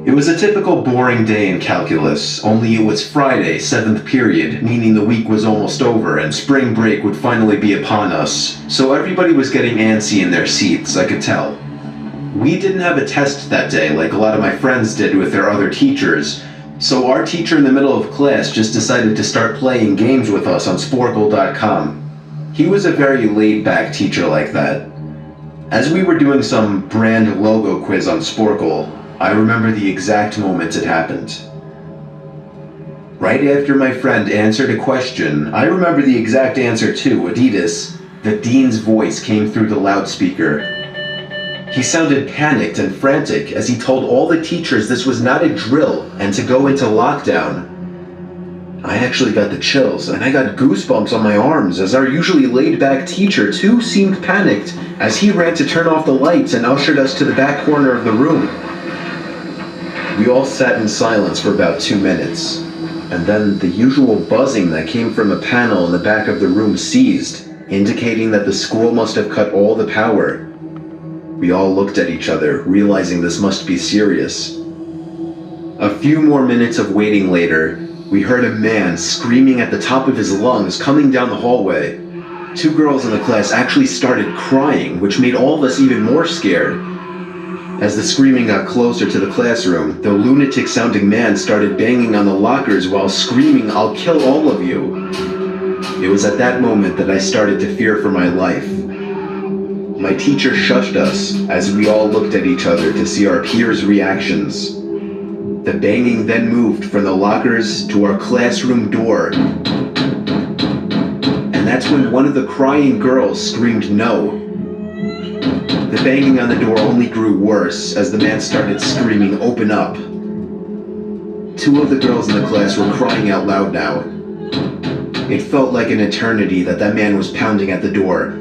It was a typical boring day in calculus, only it was Friday, 7th period, meaning the week was almost over and spring break would finally be upon us, so everybody was getting antsy in their seats, I could tell. We didn't have a test that day like a lot of my friends did with their other teachers, so our teacher in the middle of class just decided to start playing games with us on Sporkle.com. He was a very laid-back teacher like that. As we were doing some brand logo quiz on Sporkle, I remember the exact moment it happened. Right after my friend answered a question, I remember the exact answer too, Adidas. The dean's voice came through the loudspeaker. He sounded panicked and frantic as he told all the teachers this was not a drill and to go into lockdown. I actually got the chills, and I got goosebumps on my arms as our usually laid-back teacher too seemed panicked as he ran to turn off the lights and ushered us to the back corner of the room. We all sat in silence for about 2 minutes, and then the usual buzzing that came from a panel in the back of the room ceased, indicating that the school must have cut all the power. We all looked at each other, realizing this must be serious. A few more minutes of waiting later, we heard a man screaming at the top of his lungs coming down the hallway. 2 girls in the class actually started crying, which made all of us even more scared. As the screaming got closer to the classroom, the lunatic-sounding man started banging on the lockers while screaming, "I'll kill all of you." It was at that moment that I started to fear for my life. My teacher shushed us as we all looked at each other to see our peers' reactions. The banging then moved from the lockers to our classroom door. And that's when one of the crying girls screamed no. The banging on the door only grew worse as the man started screaming, "Open up." 2 of the girls in the class were crying out loud now. It felt like an eternity that man was pounding at the door,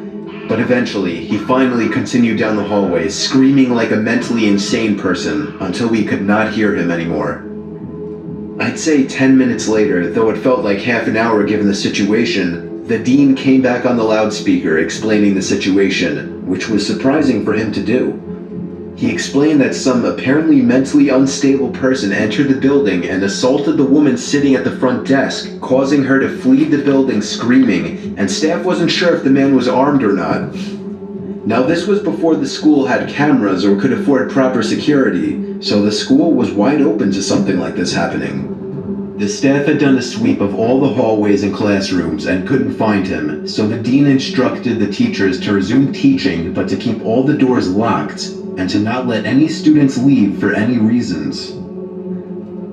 but eventually he finally continued down the hallway, screaming like a mentally insane person until we could not hear him anymore. I'd say 10 minutes later, though it felt like half an hour given the situation, the dean came back on the loudspeaker explaining the situation, which was surprising for him to do. He explained that some apparently mentally unstable person entered the building and assaulted the woman sitting at the front desk, causing her to flee the building screaming, and staff wasn't sure if the man was armed or not. Now this was before the school had cameras or could afford proper security, so the school was wide open to something like this happening. The staff had done a sweep of all the hallways and classrooms and couldn't find him, so the dean instructed the teachers to resume teaching but to keep all the doors locked and to not let any students leave for any reasons.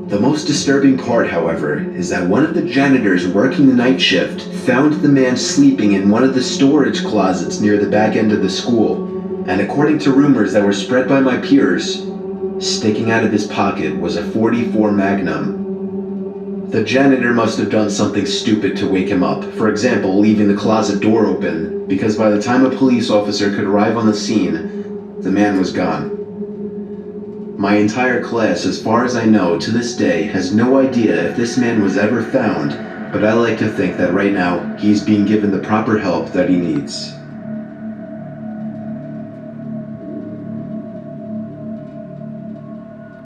The most disturbing part, however, is that one of the janitors working the night shift found the man sleeping in one of the storage closets near the back end of the school, and according to rumors that were spread by my peers, sticking out of his pocket was a .44 Magnum. The janitor must have done something stupid to wake him up, for example, leaving the closet door open, because by the time a police officer could arrive on the scene, the man was gone. My entire class, as far as I know, to this day, has no idea if this man was ever found, but I like to think that right now, he's being given the proper help that he needs.